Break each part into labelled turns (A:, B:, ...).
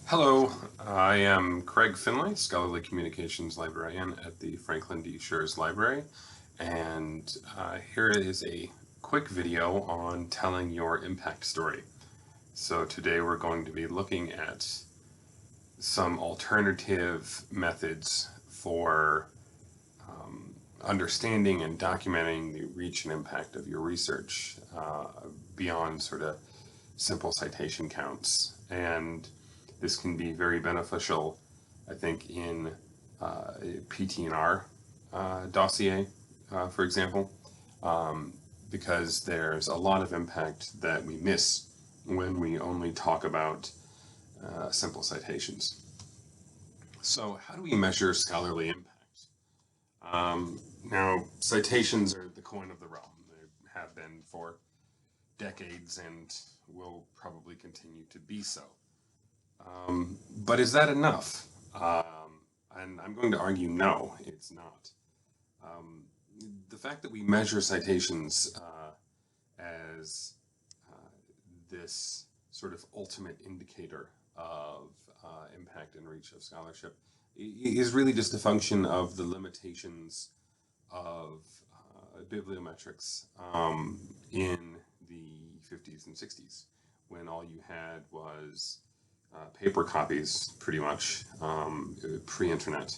A: Hello, I am Craig Finlay, Scholarly Communications Librarian at the Franklin D. Schurz Library, and here is a quick video on telling your impact story. So today we're going to be looking at some alternative methods for understanding and documenting the reach and impact of your research beyond sort of simple citation counts. And this can be very beneficial, I think, in PT&R dossier, for example, because there's a lot of impact that we miss when we only talk about simple citations. So how do we measure scholarly impact? Now, citations are the coin of the realm. They have been for decades and will probably continue to be so. But is that enough? And I'm going to argue no, it's not. The fact that we measure citations as this sort of ultimate indicator of impact and reach of scholarship is really just a function of the limitations of bibliometrics in the 50s and 60s, when all you had was paper copies, pretty much, pre-internet.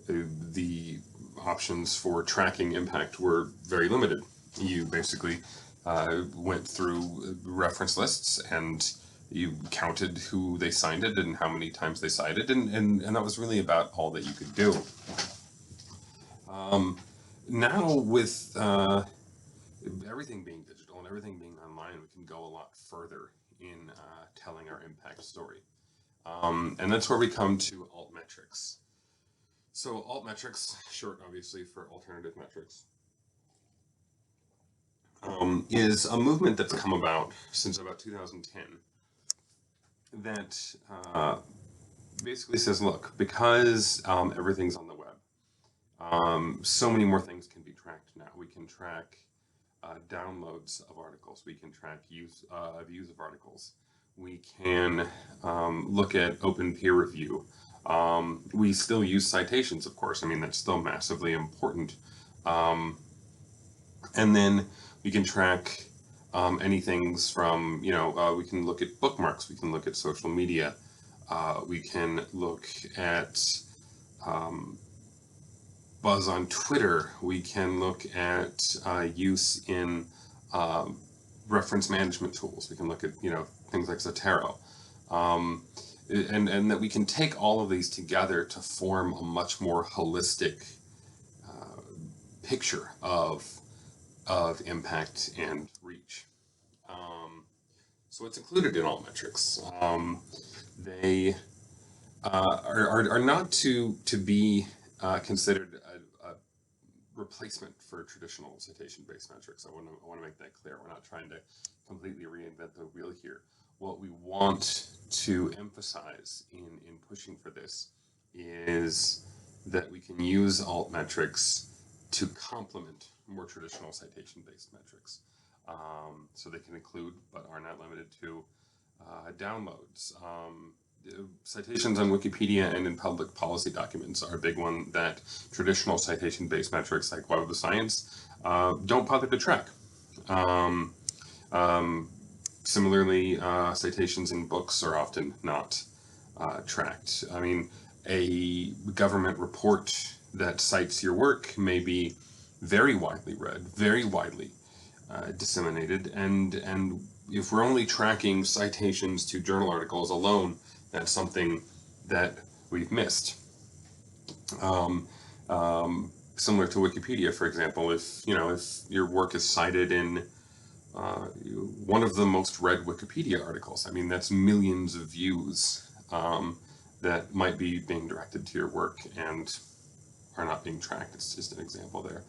A: The options for tracking impact were very limited. You basically went through reference lists and you counted who they signed it and how many times they cited, and that was really about all that you could do. Now with everything being digital and everything being online, we can go a lot further in telling our impact story. And that's where we come to Altmetrics. So Altmetrics, short obviously for alternative metrics, is a movement that's come about since about 2010 that basically says, look, because everything's on the web, so many more things can be tracked now. We can track downloads of articles. We can track views of articles. We can look at open peer review. We still use citations, of course. I mean, that's still massively important. And then we can track anything from, we can look at bookmarks. We can look at social media. We can look at buzz on Twitter. We can look at use in reference management tools. We can look at, things like Zotero. And that we can take all of these together to form a much more holistic picture of impact and reach. So it's included in Altmetrics. They are not to be considered a replacement for traditional citation-based metrics. I want to make that clear. We're not trying to completely reinvent the wheel here. What we want to emphasize in pushing for this is that we can use Altmetrics to complement more traditional citation-based metrics. So they can include, but are not limited to, downloads. Citations on Wikipedia and in public policy documents are a big one that traditional citation-based metrics like Web of the Science don't bother to track. Similarly, citations in books are often not tracked. I mean, a government report that cites your work may be very widely read, very widely disseminated, and if we're only tracking citations to journal articles alone, that's something that we've missed. Similar to Wikipedia, for example, if your work is cited in one of the most read Wikipedia articles, I mean, that's millions of views that might be being directed to your work and are not being tracked. It's just an example there.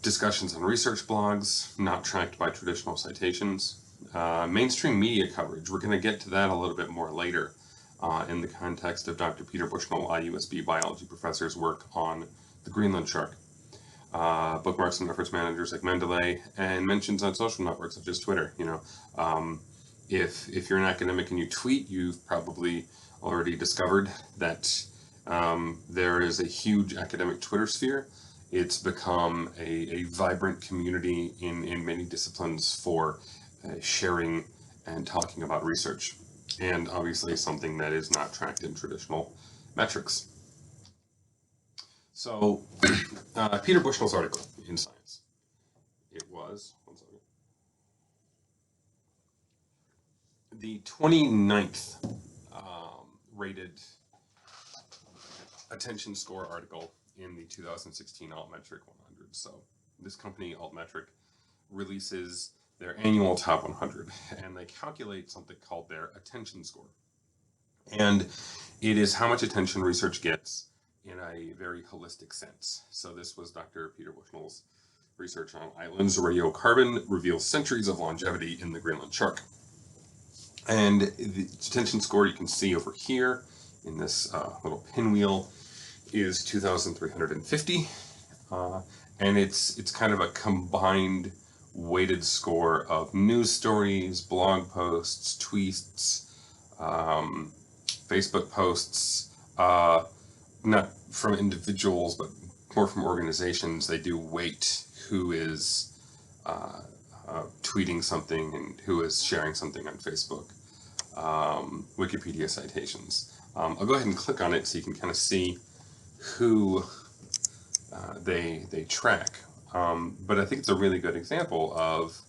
A: Discussions on research blogs, not tracked by traditional citations. Mainstream media coverage, we're going to get to that a little bit more later in the context of Dr. Peter Bushnell, IUSB biology professor's work on the Greenland shark. Bookmarks and reference managers like Mendeley, and mentions on social networks such as Twitter. If you're an academic and you tweet, you've probably already discovered that there is a huge academic Twitter sphere. It's become a vibrant community in many disciplines for sharing and talking about research, and obviously something that is not tracked in traditional metrics. So, Peter Bushnell's article in Science. It was, one second, the 29th rated attention score article in the 2016 Altmetric 100. So this company, Altmetric, releases their annual top 100, and they calculate something called their attention score. And it is how much attention research gets in a very holistic sense. So this was Dr. Peter Bushnell's research on islands. Radiocarbon reveals centuries of longevity in the Greenland shark. And the attention score you can see over here in this little pinwheel is 2,350. And it's kind of a combined weighted score of news stories, blog posts, tweets, Facebook posts, not from individuals, but more from organizations. They do weight who is tweeting something and who is sharing something on Facebook. Wikipedia citations. I'll go ahead and click on it so you can kind of see who they track. But I think it's a really good example of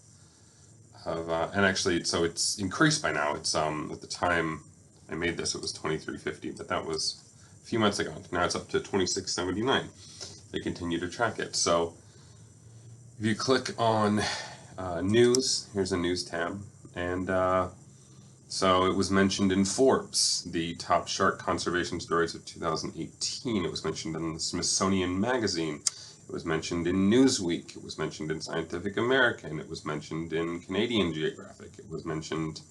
A: and actually, so it's increased by now. It's at the time I made this, it was 2350, but that was a few months ago. Now it's up to 2679. They continue to track it. So if you click on news, here's a news tab, and so it was mentioned in Forbes, the top shark conservation stories of 2018. It was mentioned in the Smithsonian Magazine. It was mentioned in Newsweek. It was mentioned in Scientific American. It was mentioned in Canadian Geographic. It was mentioned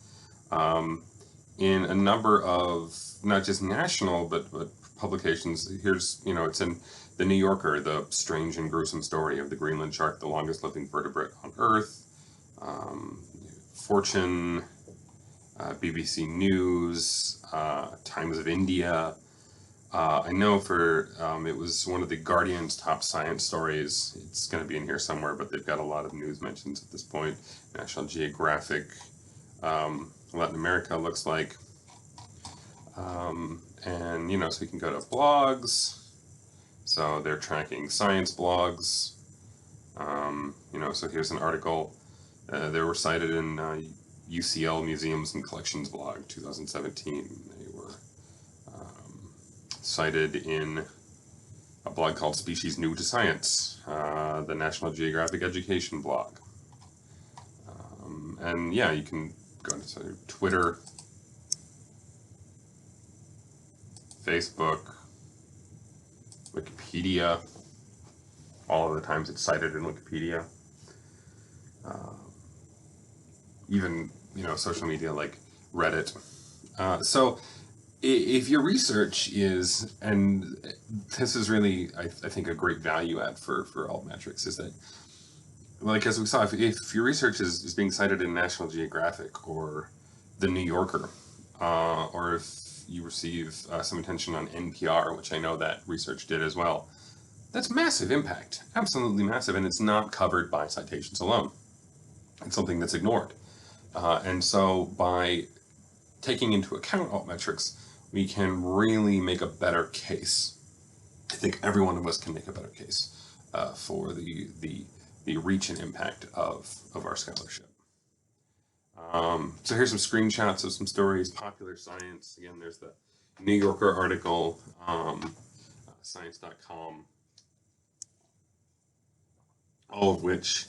A: in a number of not just national but publications. Here's, it's in the New Yorker, the strange and gruesome story of the Greenland shark, the longest living vertebrate on Earth. Fortune. BBC News, Times of India. I know for it was one of the Guardian's top science stories. It's going to be in here somewhere, but they've got a lot of news mentions at this point. National Geographic, Latin America looks like. And, so we can go to blogs. So they're tracking science blogs. So here's an article. They were cited in UCL Museums and Collections blog, 2017. They were cited in a blog called Species New to Science, the National Geographic Education blog. And yeah, you can go to Twitter, Facebook, Wikipedia, all of the times it's cited in Wikipedia. Even, social media like Reddit. So if your research is, and this is really, I think, a great value add for Altmetrics, is that, like as we saw, if your research is being cited in National Geographic or the New Yorker, or if you receive some attention on NPR, which I know that research did as well, that's massive impact, absolutely massive, and it's not covered by citations alone. It's something that's ignored. And so by taking into account Altmetrics, we can really make a better case. I think every one of us can make a better case for the reach and impact of our scholarship. So here's some screenshots of some stories. Popular Science, again, there's the New Yorker article, science.com, all of which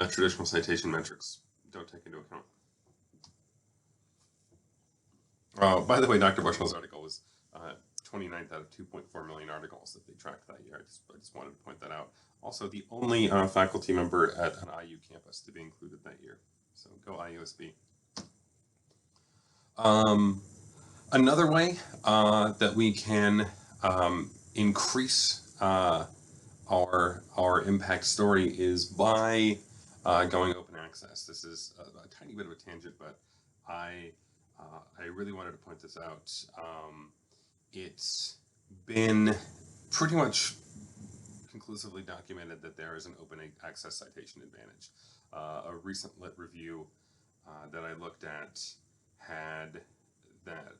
A: traditional citation metrics don't take into account. By the way, Dr. Bushnell's article was 29th out of 2.4 million articles that they tracked that year. I just wanted to point that out. Also, the only faculty member at an IU campus to be included that year. So go IUSB. Another way that we can increase our impact story is by going open access. This is a tiny bit of a tangent, but I really wanted to point this out. It's been pretty much conclusively documented that there is an open access citation advantage. A recent lit review that I looked at had that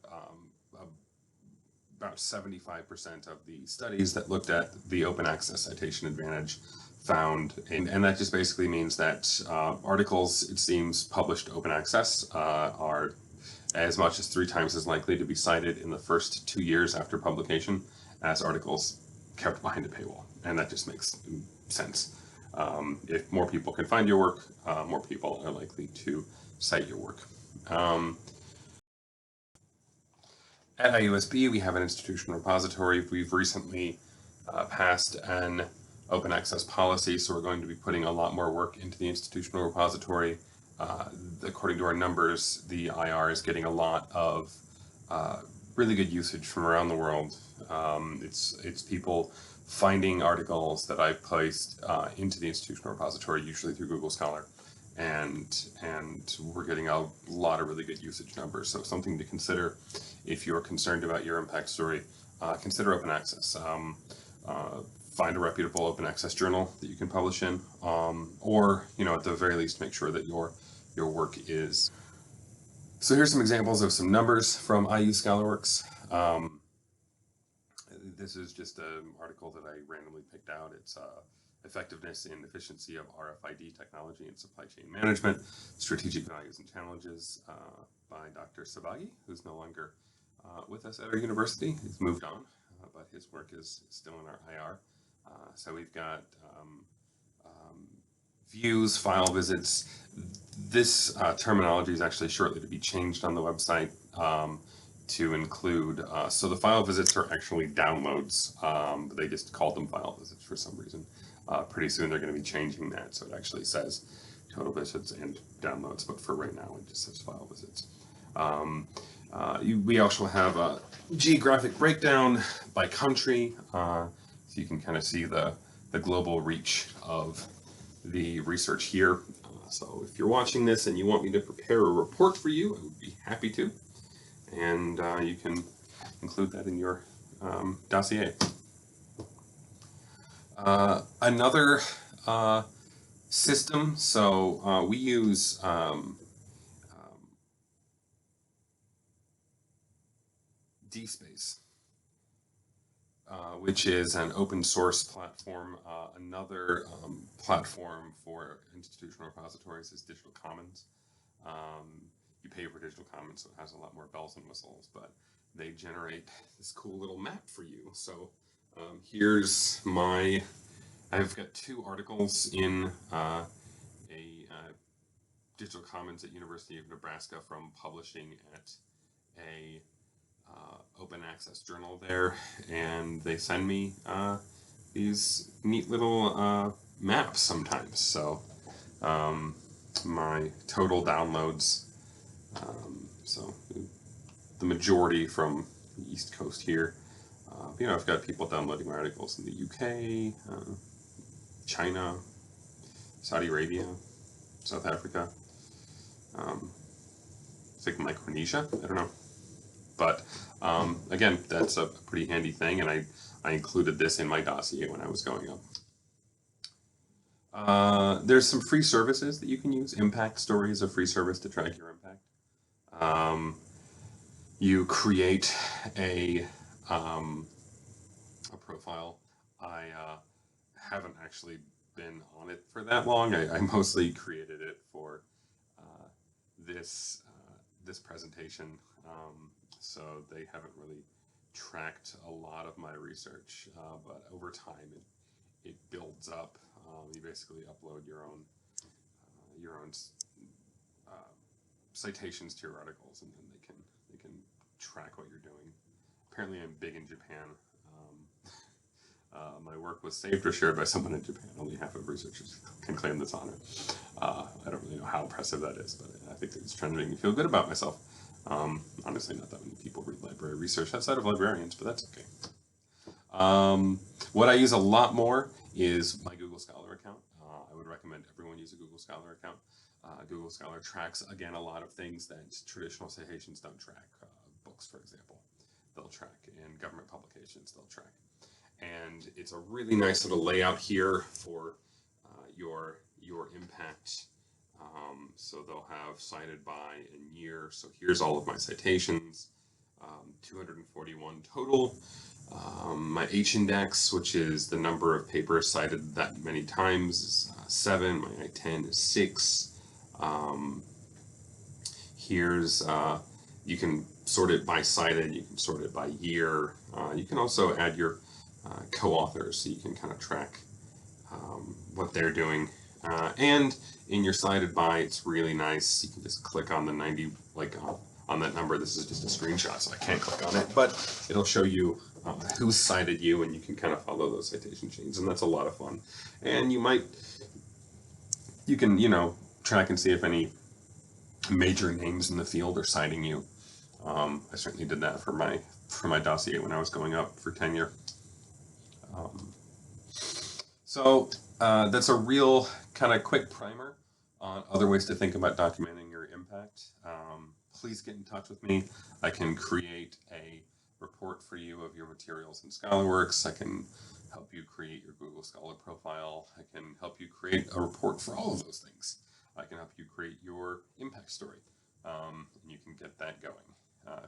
A: about 75% of the studies that looked at the open access citation advantage found, and that just basically means that articles, it seems, published open access are as much as 3 times as likely to be cited in the first 2 years after publication as articles kept behind a paywall. And that just makes sense. If more people can find your work, more people are likely to cite your work. At IUSB, we have an institutional repository. We've recently passed an open access policy, so we're going to be putting a lot more work into the institutional repository. According to our numbers, the IR is getting a lot of really good usage from around the world. It's people finding articles that I've placed into the institutional repository, usually through Google Scholar, and we're getting a lot of really good usage numbers. So something to consider if you're concerned about your impact story. Consider open access. Find a reputable open access journal that you can publish in, or at the very least, make sure that your work is. So here's some examples of some numbers from IU ScholarWorks. This is just an article that I randomly picked out. It's effectiveness and efficiency of RFID technology and supply chain management, strategic values and challenges by Dr. Sabagi, who's no longer with us at our university. He's moved on, but his work is still in our IR. So we've got views, file visits. This terminology is actually shortly to be changed on the website to include, so the file visits are actually downloads, but they just called them file visits for some reason. Pretty soon they're going to be changing that, so it actually says total visits and downloads, but for right now it just says file visits. We also have a geographic breakdown by country, so you can kind of see the global reach of the research here. So if you're watching this and you want me to prepare a report for you, I would be happy to. And you can include that in your dossier. Another system, so we use DSpace, which is an open source platform. Another platform for institutional repositories is Digital Commons. You pay for Digital Commons, so it has a lot more bells and whistles, but they generate this cool little map for you. So here's I've got 2 articles in a Digital Commons at University of Nebraska from publishing at a open access journal there, and they send me these neat little maps sometimes. So my total downloads, so the majority from the East Coast here. I've got people downloading my articles in the UK, China, Saudi Arabia, South Africa, I think Micronesia, I don't know. But again, that's a pretty handy thing, and I included this in my dossier when I was going up. There's some free services that you can use. Impact Story is a free service to track your impact. You create a profile. I haven't actually been on it for that long. I mostly created it for this presentation, so they haven't really tracked a lot of my research, but over time it builds up. You basically upload your own citations to your articles, and then they can track what you're doing. Apparently, I'm big in Japan. My work was saved or shared by someone in Japan. Only half of researchers can claim this honor. I don't really know how impressive that is, but I think it's trying to make me feel good about myself. Honestly, not that many people read library research outside of librarians, but that's okay. What I use a lot more is my Google Scholar account. I would recommend everyone use a Google Scholar account. Google Scholar tracks, again, a lot of things that traditional citations don't track. Books, for example, they'll track, and government publications they'll track. And it's a really nice little layout here for your impact. So they'll have cited by and year. So here's all of my citations, 241 total. My H-index, which is the number of papers cited that many times, is 7. My I-10 is 6. Here's, you can sort it by cited, you can sort it by year. You can also add your co-authors, so you can kind of track what they're doing. And in your cited by, it's really nice. You can just click on the 90, like on that number. This is just a screenshot, so I can't click on it, but it'll show you who cited you, and you can kind of follow those citation chains, and that's a lot of fun. And you can, track and see if any major names in the field are citing you. I certainly did that for my dossier when I was going up for tenure. So that's a real kind of quick primer on other ways to think about documenting your impact. Please get in touch with me. I can create a report for you of your materials in ScholarWorks. I can help you create your Google Scholar profile. I can help you create a report for all of those things. I can help you create your impact story, and you can get that going.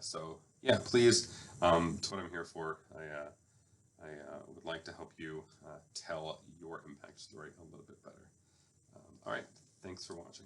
A: So yeah, please, that's what I'm here for. I would like to help you tell your impact story a little bit better. All right, thanks for watching.